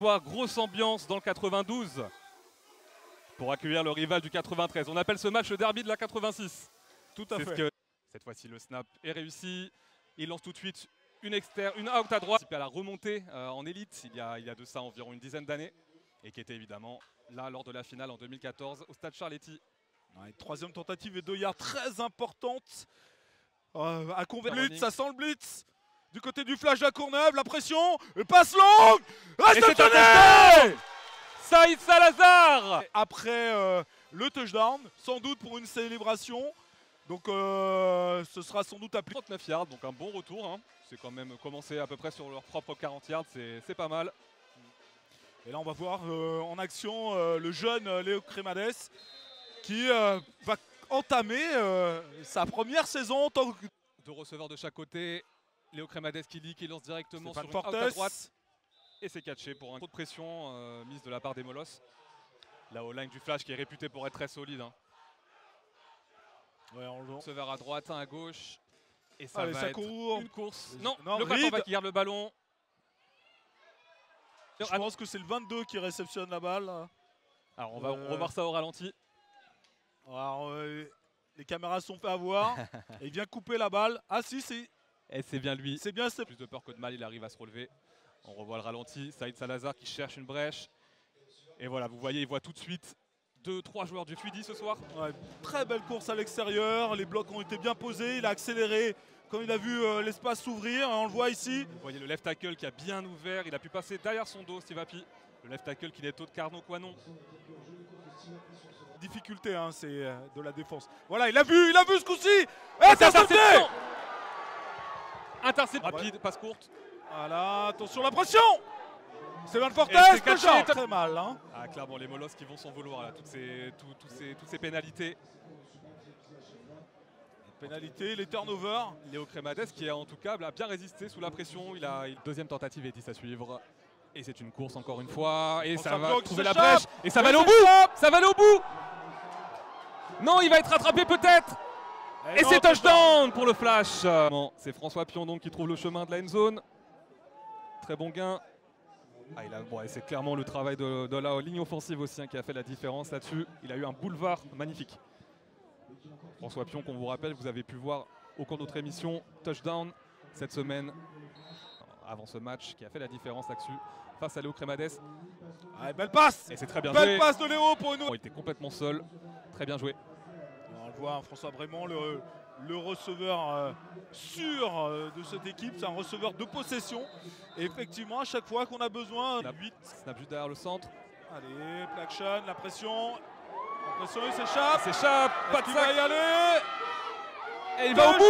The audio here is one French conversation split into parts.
Grosse ambiance dans le 92 pour accueillir le rival du 93. On appelle ce match le derby de la 86. Tout à fait. Cette fois-ci, le snap est réussi. Il lance tout de suite une out à droite. À la remontée en élite, il y a de ça environ une dizaine d'années. Et qui était évidemment là lors de la finale en 2014 au stade Charletti. Ouais, troisième tentative et 2 yards très importante. À Blitz, ça sent le blitz. Du côté du flash à Courneuve, la pression, passe longue, réceptionné Saïd Salazar. Après le touchdown, sans doute pour une célébration. Donc ce sera sans doute appelé. 39 yards, donc un bon retour. Hein. C'est quand même commencé à peu près sur leur propre 40 yards, c'est pas mal. Et là on va voir en action le jeune Léo Cremades qui va entamer sa première saison en tant que... Deux receveurs de chaque côté. Léo Cremades qui lance directement sur une Portes out à droite. Et c'est catché pour un coup de pression mise de la part des Molosses. La O-line du flash qui est réputée pour être très solide. Hein. Ouais, receveur à droite, un à gauche. Et ça allez, va ça être court. une course. Non, le quarterback qui garde le ballon. Je pense que c'est le 22 qui réceptionne la balle. Alors on va revoir ça au ralenti. Alors, les caméras sont fait avoir. Et il vient couper la balle. Ah si, c'est... Et c'est bien lui. C'est bien. Plus de peur que de mal, il arrive à se relever. On revoit le ralenti. Saïd Salazar qui cherche une brèche. Et voilà, vous voyez, il voit tout de suite 2-3 joueurs du Fuidi ce soir. Ouais, très belle course à l'extérieur. Les blocs ont été bien posés. Il a accéléré quand il a vu l'espace s'ouvrir. On le voit ici. Vous voyez le left tackle qui a bien ouvert. Il a pu passer derrière son dos, Steve Happy. Le left tackle qui n'est autre qu'Arnaud Coinon. Difficulté, hein, c'est de la défense. Voilà, il a vu ce coup-ci. Intercepté. Interception rapide, passe courte. Voilà, attention la pression. C'est Van Fortes, très mal. Hein. Ah, clairement, les Molosses qui vont s'en vouloir là, toutes ces pénalités. Les pénalités, les turnovers. Léo Cremades qui a en tout cas bien résisté sous la pression. Deuxième tentative et 10 à suivre. Et c'est une course encore une fois. Et ça va trouver la brèche. Et ça va aller au bout. Ça va aller au bout. Non, il va être rattrapé peut-être. Et c'est touchdown pour le flash. Bon, c'est François Pion donc qui trouve le chemin de la end zone. Très bon gain. Ah, c'est clairement le travail de la ligne offensive aussi hein, qui a fait la différence là-dessus. Il a eu un boulevard magnifique. François Pion, qu'on vous rappelle, vous avez pu voir au cours de notre émission touchdown cette semaine avant ce match qui a fait la différence là-dessus face à Léo Cremades. Ah, belle passe. Et c'est très bien joué. Belle passe de Léo pour une... Il était complètement seul. Très bien joué. On le voit, François Brémond, le receveur sûr de cette équipe. C'est un receveur de possession. Et effectivement, à chaque fois qu'on a besoin... Snap juste derrière le centre. Allez, play action, la pression. La pression, il s'échappe. Il s'échappe, pas de sac. Il va y aller. Et il va au bout.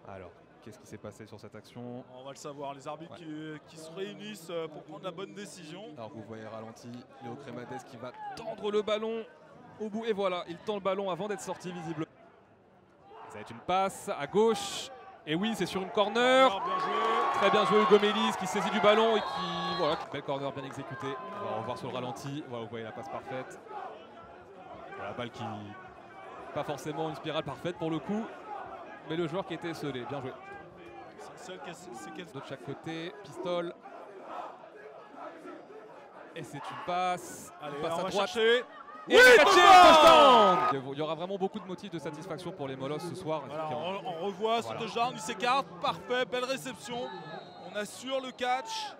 Alors, qu'est-ce qui s'est passé sur cette action? On va le savoir, les arbitres qui se réunissent pour prendre la bonne décision. Alors vous voyez ralenti, Léo Cremades qui va tendre le ballon au bout. Et voilà, il tend le ballon avant d'être sorti visible. Ça va être une passe à gauche. Et oui, c'est sur une corner. Bien joué. Très bien joué Hugo Mélis qui saisit du ballon et qui... Voilà, belle corner bien exécutée. On va revoir sur le ralenti. Voilà, vous voyez la passe parfaite. Voilà, la balle qui... Pas forcément une spirale parfaite pour le coup. Mais le joueur qui était scellé, bien joué. De chaque côté, pistole. Et c'est une passe. Allez, une passe on à va droite. chercher. Et touchdown. Il y aura vraiment beaucoup de motifs de satisfaction pour les Molosses ce soir. Voilà, on revoit ce touchdown, il s'écarte, parfait, belle réception. On assure le catch.